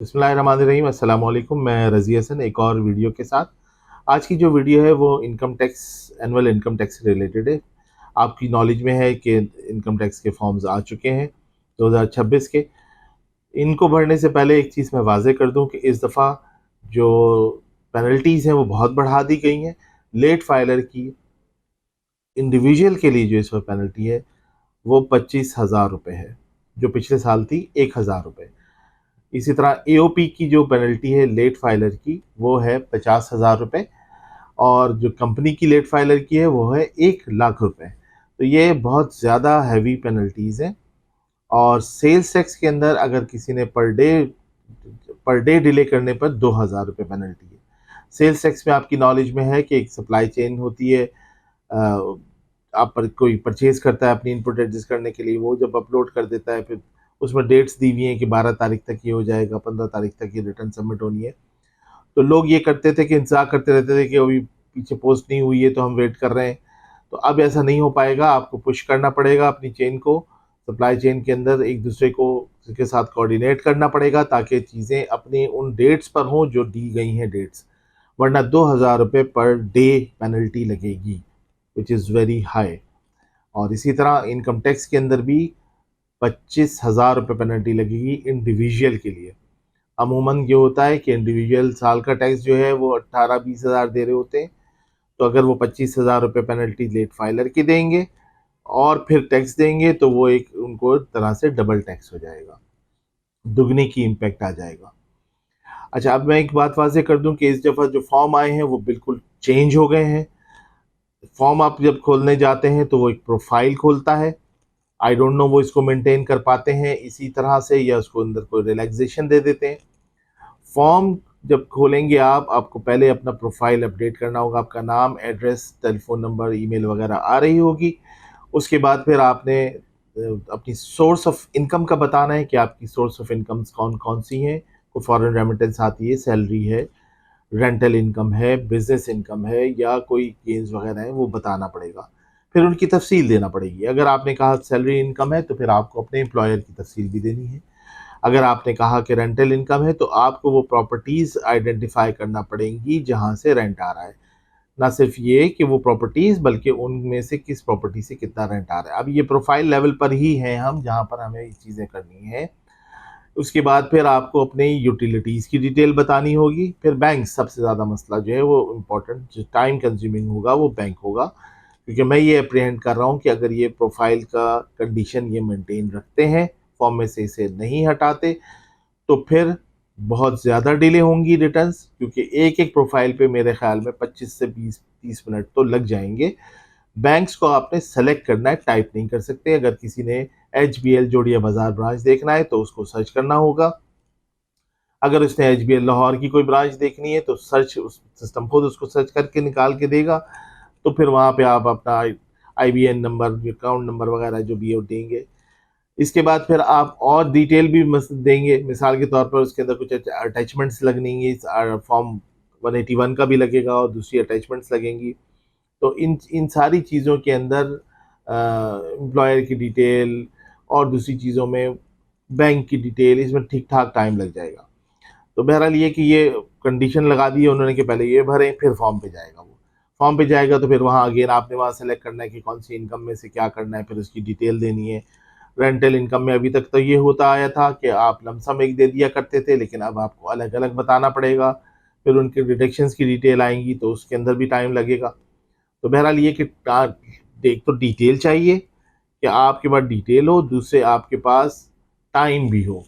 बिस्मिल्लाहिर्रहमानिर्रहीम, अस्सलाम वालेकुम। मैं रज़ी हसन एक और वीडियो के साथ। आज की जो वीडियो है वो income tax, annual income tax से रिलेटेड है। आपकी नॉलेज में है कि इनकम टैक्स के फॉर्म्स आ चुके हैं 2026 के। इनको भरने से पहले एक चीज़ मैं वाज़ेह कर दूं कि इस दफ़ा जो पेनल्टीज़ हैं वो बहुत बढ़ा दी गई हैं। लेट फाइलर की इंडिविजुअल के लिए जो इस वक्त पेनल्टी है वो 25,000 रुपये है, जो पिछले साल थी 1,000 रुपये। इसी तरह एओपी की जो पेनल्टी है लेट फाइलर की वो है 50,000 रुपये, और जो कंपनी की लेट फाइलर की है वो है 1,00,000 रुपये। तो ये बहुत ज़्यादा हैवी पेनल्टीज़ हैं। और सेल्स टैक्स के अंदर अगर किसी ने पर डे डिले करने पर 2,000 रुपये पेनल्टी है। सेल्स टैक्स में आपकी नॉलेज में है कि एक सप्लाई चेन होती है। आप पर कोई परचेज करता है अपनी इनपुट एडजस्ट करने के लिए, वो जब अपलोड कर देता है फिर उसमें डेट्स दी हुई हैं कि 12 तारीख तक ये हो जाएगा, 15 तारीख तक ये रिटर्न सबमिट होनी है। तो लोग ये करते थे कि इंतजार करते रहते थे कि अभी पीछे पोस्ट नहीं हुई है तो हम वेट कर रहे हैं। तो अब ऐसा नहीं हो पाएगा, आपको पुश करना पड़ेगा अपनी चेन को, सप्लाई चेन के अंदर एक दूसरे को के साथ कोऑर्डिनेट करना पड़ेगा ताकि चीज़ें अपनी उन डेट्स पर हों जो दी गई हैं डेट्स, वरना 2,000 रुपये पर डे पेनल्टी लगेगी, विच इज़ वेरी हाई। और इसी तरह इनकम टैक्स के अंदर भी 25,000 रुपये पेनल्टी लगेगी इंडिविजुअल के लिए। अमूमन ये होता है कि इंडिविजुअल साल का टैक्स जो है वो 18-20 हज़ार दे रहे होते हैं। तो अगर वो 25,000 रुपये पेनल्टी लेट फाइलर की देंगे और फिर टैक्स देंगे तो वो एक उनको तरह से डबल टैक्स हो जाएगा, दुगने की इम्पैक्ट आ जाएगा। अच्छा, अब मैं एक बात वाज़ेह कर दूं कि इस दफ़ा जो फॉर्म आए हैं वो बिल्कुल चेंज हो गए हैं। फॉर्म आप जब खोलने जाते हैं तो वो एक प्रोफाइल खोलता है। आई डोंट नो वो इसको मेंटेन कर पाते हैं इसी तरह से या उसको अंदर कोई रिलैक्सेशन दे देते हैं। फॉर्म जब खोलेंगे आपको पहले अपना प्रोफाइल अपडेट करना होगा। आपका नाम, एड्रेस, टेलीफोन नंबर, ईमेल वगैरह आ रही होगी। उसके बाद फिर आपने अपनी सोर्स ऑफ इनकम का बताना है कि आपकी सोर्स ऑफ इनकम्स कौन कौन सी हैं। कोई फॉरेन रेमिटेंस आती है, सैलरी है, रेंटल इनकम है, बिजनेस इनकम है, या कोई गेन्स वगैरह है, वो बताना पड़ेगा। फिर उनकी तफसील देना पड़ेगी। अगर आपने कहा सैलरी इनकम है तो फिर आपको अपने एम्प्लॉयर की तफसील भी देनी है। अगर आपने कहा कि रेंटल इनकम है तो आपको वो प्रॉपर्टीज़ आइडेंटिफाई करना पड़ेंगी जहाँ से रेंट आ रहा है। ना सिर्फ ये कि वो प्रॉपर्टीज़, बल्कि उनमें से किस प्रॉपर्टी से कितना रेंट आ रहा है। अब ये प्रोफाइल लेवल पर ही हैं हम, जहाँ पर हमें ये चीज़ें करनी है। उसके बाद फिर आपको अपनी यूटिलिटीज़ की डिटेल बतानी होगी। फिर बैंक, सबसे ज़्यादा मसला जो है वो इम्पोर्टेंट, जो टाइम कंज्यूमिंग होगा वो बैंक होगा, क्योंकि मैं ये अप्रीहेंड कर रहा हूँ कि अगर ये प्रोफाइल का कंडीशन ये मेंटेन रखते हैं, फॉर्म में से इसे नहीं हटाते, तो फिर बहुत ज़्यादा डिले होंगी रिटर्न्स, क्योंकि एक एक प्रोफाइल पे मेरे ख्याल में 25 से 20-30 मिनट तो लग जाएंगे। बैंक्स को आपने सेलेक्ट करना है, टाइप नहीं कर सकते। अगर किसी ने HBL जोड़िया बाजार ब्रांच देखना है तो उसको सर्च करना होगा। अगर उसने HBL लाहौर की कोई ब्रांच देखनी है तो सर्च, उस सिस्टम खुद उसको सर्च करके निकाल के देगा। तो फिर वहाँ पे आप अपना IBN नंबर, अकाउंट नंबर वगैरह जो भी है वो देंगे। इसके बाद फिर आप और डिटेल भी देंगे। मिसाल के तौर पर उसके अंदर कुछ अटैचमेंट्स लगेंगी, फॉर्म 181 का भी लगेगा और दूसरी अटैचमेंट्स लगेंगी। तो इन इन सारी चीज़ों के अंदर एम्प्लॉयर की डिटेल और दूसरी चीज़ों में बैंक की डिटेल, इसमें ठीक ठाक टाइम लग जाएगा। तो बहरहाल ये कि ये कंडीशन लगा दी है उन्होंने कि पहले ये भरें, फिर फॉर्म पे जाएगा। वो फॉर्म पे जाएगा तो फिर वहाँ अगेन आपने वहाँ सेलेक्ट करना है कि कौन सी इनकम में से क्या करना है, फिर उसकी डिटेल देनी है। रेंटल इनकम में अभी तक तो ये होता आया था कि आप लमसम एक दे दिया करते थे, लेकिन अब आपको अलग अलग बताना पड़ेगा। फिर उनके डिडक्शंस की डिटेल आएंगी तो उसके अंदर भी टाइम लगेगा। तो बहरहाल ये कि एक तो डिटेल चाहिए कि आपके पास डिटेल हो, दूसरे आपके पास टाइम भी हो,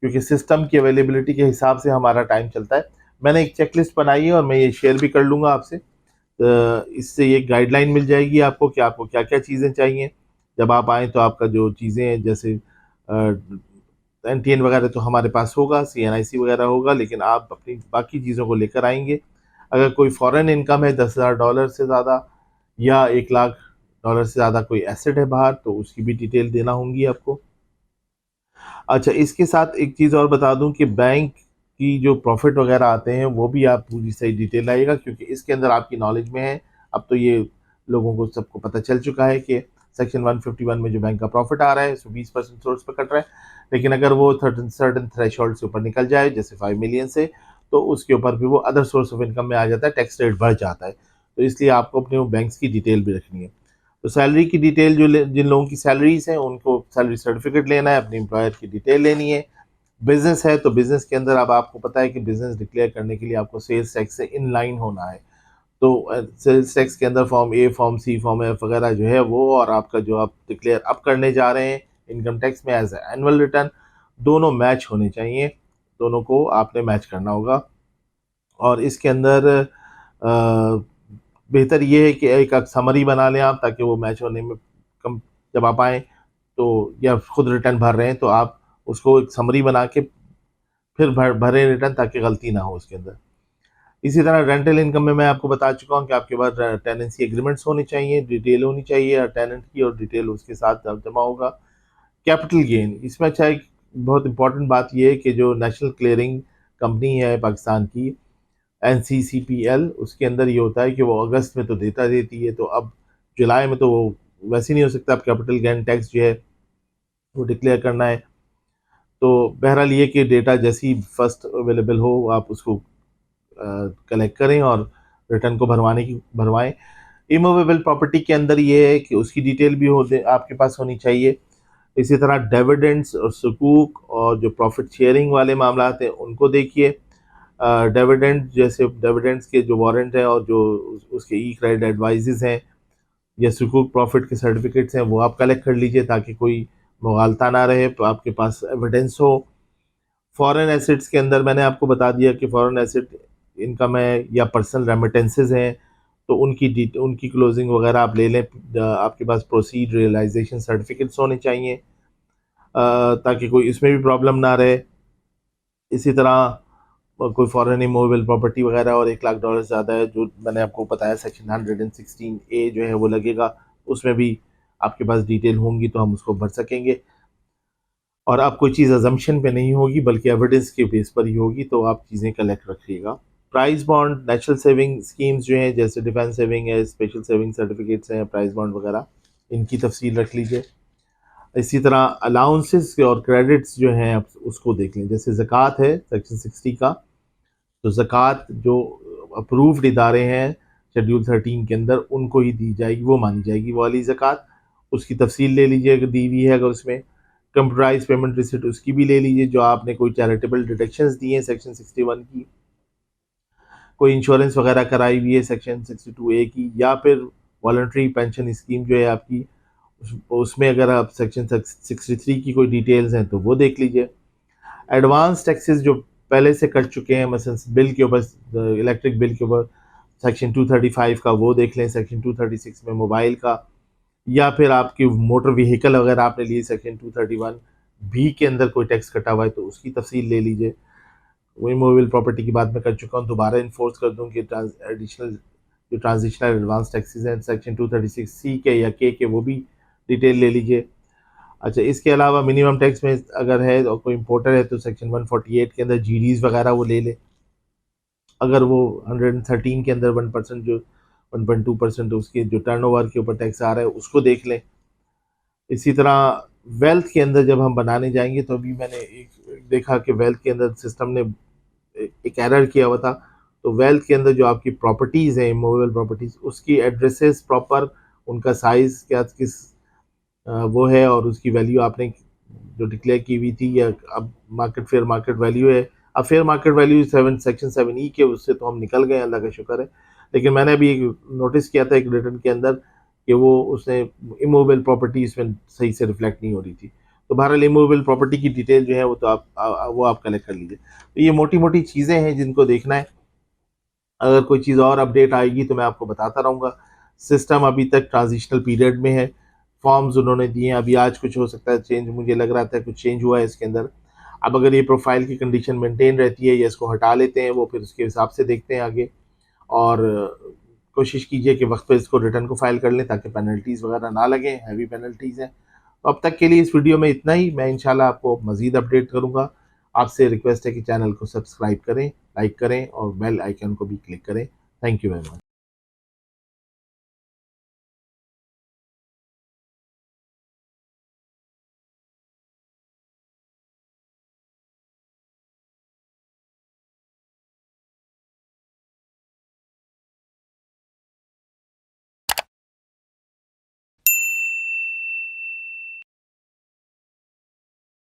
क्योंकि सिस्टम की अवेलेबिलिटी के हिसाब से हमारा टाइम चलता है। मैंने एक चेकलिस्ट बनाई है और मैं ये शेयर भी कर लूँगा आपसे। इससे ये गाइडलाइन मिल जाएगी आपको कि आपको क्या क्या चीज़ें चाहिए। जब आप आएँ तो आपका जो चीज़ें हैं, जैसे NTN वगैरह तो हमारे पास होगा, CNIC वगैरह होगा, लेकिन आप अपनी बाकी चीज़ों को लेकर आएंगे। अगर कोई फॉरेन इनकम है $10,000 से ज़्यादा या $1,00,000 से ज़्यादा कोई एसेट है बाहर, तो उसकी भी डिटेल देना होंगी आपको। अच्छा, इसके साथ एक चीज़ और बता दूं कि बैंक की जो प्रॉफिट वगैरह आते हैं वो भी आप पूरी सही डिटेल लाइएगा, क्योंकि इसके अंदर आपकी नॉलेज में है। अब तो ये लोगों को सबको पता चल चुका है कि सेक्शन 151 में जो बैंक का प्रॉफिट आ रहा है उसमें 20% सोर्स पर कट रहा है, लेकिन अगर वो सर्टन थ्रेशोल्ड से ऊपर निकल जाए जैसे 5 मिलियन से, तो उसके ऊपर भी वो अदर सोर्स ऑफ इनकम में आ जाता है, टैक्स रेट बढ़ जाता है। तो इसलिए आपको अपने वो बैंक्स की डिटेल भी रखनी है। तो सैलरी की डिटेल जिन लोगों की सैलरीज हैं उनको सैलरी सर्टिफिकेट लेना है, अपने एम्प्लॉयर की डिटेल लेनी है। बिजनेस है तो बिजनेस के अंदर अब आपको पता है कि बिजनेस डिक्लेयर करने के लिए आपको सेल्स टैक्स से इन लाइन होना है। तो सेल्स टैक्स के अंदर फॉर्म ए, फॉर्म सी, फॉर्म एफ वगैरह जो है वो, और आपका जो आप डिक्लेयर अब करने जा रहे हैं इनकम टैक्स में एज एनुअल रिटर्न, दोनों मैच होने चाहिए, दोनों को आपने मैच करना होगा। और इसके अंदर बेहतर ये है कि एक समरी बना लें आप, ताकि वो मैच होने में कम, जब आप आएँ तो या खुद रिटर्न भर रहे हैं तो आप उसको एक समरी बना के फिर भरें रिटर्न, ताकि गलती ना हो उसके अंदर। इसी तरह रेंटल इनकम में मैं आपको बता चुका हूँ कि आपके पास टेनेंसी एग्रीमेंट्स होने चाहिए, डिटेल होनी चाहिए टेनेंट की, और डिटेल उसके साथ जमा होगा। कैपिटल गेन, इसमें अच्छा एक बहुत इंपॉर्टेंट बात यह है कि जो नेशनल क्लियरिंग कंपनी है पाकिस्तान की NCCPL, उसके अंदर ये होता है कि वो अगस्त में तो देती है, तो अब जुलाई में तो वो वैसे नहीं हो सकता, अब कैपिटल गेन टैक्स जो है वो डिक्लेयर करना है। तो बहरहाल ये कि डेटा जैसी फर्स्ट अवेलेबल हो आप उसको कलेक्ट करें और रिटर्न को भरवाएं। इमूवेबल प्रॉपर्टी के अंदर ये है कि उसकी डिटेल भी आपके पास होनी चाहिए। इसी तरह डिविडेंड्स और सुकूक और जो प्रॉफिट शेयरिंग वाले मामला हैं उनको देखिए। डिविडेंड जैसे डिविडेंड्स के जो वारंट हैं और जो उसके ई क्रेडिट एडवाइजेज हैं या सुकूक प्रॉफिट के सर्टिफिकेट्स हैं वो आप कलेक्ट कर लीजिए, ताकि कोई मुगालता ना रहे, तो आपके पास एविडेंस हो। फॉरेन एसेट्स के अंदर मैंने आपको बता दिया कि फॉरेन एसेट इनकम है या पर्सनल रेमिटेंसेज हैं, तो उनकी क्लोजिंग वगैरह आप ले लें। आपके पास प्रोसीड रियलाइजेशन सर्टिफिकेट्स होने चाहिए, ताकि कोई इसमें भी प्रॉब्लम ना रहे। इसी तरह कोई फॉरेन इमूवेबल प्रॉपर्टी वगैरह और $1 लाख ज़्यादा है, जो मैंने आपको बताया सेक्शन 116A जो है वो लगेगा, उसमें भी आपके पास डिटेल होंगी तो हम उसको भर सकेंगे। और अब कोई चीज़ अजम्पशन पे नहीं होगी बल्कि एविडेंस के बेस पर ही होगी, तो आप चीज़ें कलेक्ट रखिएगा। Price bond, national saving schemes जो हैं जैसे डिफेंस सेविंग है, स्पेशल सेविंग सर्टिफिकेट्स हैं, प्राइस बॉन्ड वगैरह, इनकी तफसील रख लीजिए। इसी तरह अलाउंसेस और क्रेडिट्स जो हैं आप उसको देख लें। जैसे ज़कात है सेक्शन 60 का, तो ज़कात जो अप्रूव्ड इदारे हैं शेड्यूल 13 के अंदर उनको ही दी जाएगी, वो मानी जाएगी वो वाली ज़कात। उसकी तफसील ले लीजिए अगर दी हुई है, अगर उसमें कंप्यूटराइज पेमेंट रिसिप्ट उसकी भी ले लीजिए। जो आपने कोई चैरिटेबल डिडक्शंस दिए हैं सेक्शन 61 की, कोई इंश्योरेंस वगैरह कराई हुई है सेक्शन 62A की, या फिर वॉलंटरी पेंशन स्कीम जो है आपकी, उसमें अगर आप सेक्शन 63 की कोई डिटेल्स हैं तो वो देख लीजिए। एडवांस टैक्सेस जो पहले से कट चुके हैं, मसलन बिल के ऊपर, इलेक्ट्रिक बिल के ऊपर सेक्शन 235 का वो देख लें, सेक्शन 236 में मोबाइल का, या फिर आपकी मोटर व्हीकल अगर आपने लिए सेक्शन 231 के अंदर कोई टैक्स कटा हुआ है तो उसकी तफसील ले लीजिए। वही मोबाइल प्रॉपर्टी की बात मैं कर चुका हूँ, दोबारा इन्फोर्स कर दूँ कि एडिशनल जो ट्रांजिशनल एडवांस टैक्सेस हैं सेक्शन 236C के या के वो भी डिटेल ले लीजिए। अच्छा, इसके अलावा मिनिमम टैक्स में अगर है और कोई इम्पोर्टर है तो सेक्शन 148 के अंदर GDs वगैरह वो ले ले। अगर वो 113 के अंदर 1% जो 1.2% उसके जो टर्नओवर के ऊपर टैक्स आ रहा है उसको देख लें। इसी तरह वेल्थ के अंदर जब हम बनाने जाएंगे तो अभी मैंने एक देखा कि वेल्थ के अंदर सिस्टम ने एक एरर किया हुआ था। तो वेल्थ के अंदर जो आपकी प्रॉपर्टीज़ हैं इमूवेबल प्रॉपर्टीज़, उसकी एड्रेसेस प्रॉपर, उनका साइज़ क्या किस वो है, और उसकी वैल्यू आपने जो डिक्लेयर की हुई थी, या अब फेयर मार्केट वैल्यू है। अब fair market value section 7E के उससे तो हम निकल गए, अल्लाह का शुक्र है। लेकिन मैंने अभी नोटिस किया था एक रिटर्न के अंदर कि वो उसने इमूवेबल प्रॉपर्टी इसमें सही से रिफ्लेक्ट नहीं हो रही थी। तो बहरहाल इमूवेबल प्रॉपर्टी की डिटेल जो है वो तो आप कलेक्ट कर लीजिए। तो ये मोटी मोटी चीज़ें हैं जिनको देखना है। अगर कोई चीज़ और अपडेट आएगी तो मैं आपको बताता रहूँगा। सिस्टम अभी तक ट्रांजिशनल पीरियड में है। फॉर्म्स उन्होंने दिए हैं, अभी आज कुछ हो सकता है चेंज, मुझे लग रहा था कुछ चेंज हुआ है इसके अंदर। अब अगर ये प्रोफाइल की कंडीशन मेंटेन रहती है या इसको हटा लेते हैं वो, फिर उसके हिसाब से देखते हैं आगे। और कोशिश कीजिए कि वक्त पे इसको रिटर्न को फाइल कर लें ताकि पेनल्टीज़ वगैरह ना लगें, हैवी पेनल्टीज़ हैं। तो अब तक के लिए इस वीडियो में इतना ही। मैं इंशाल्लाह आपको मज़ीद अपडेट करूँगा। आपसे रिक्वेस्ट है कि चैनल को सब्सक्राइब करें, लाइक करें और बेल आइकन को भी क्लिक करें। Thank you very much.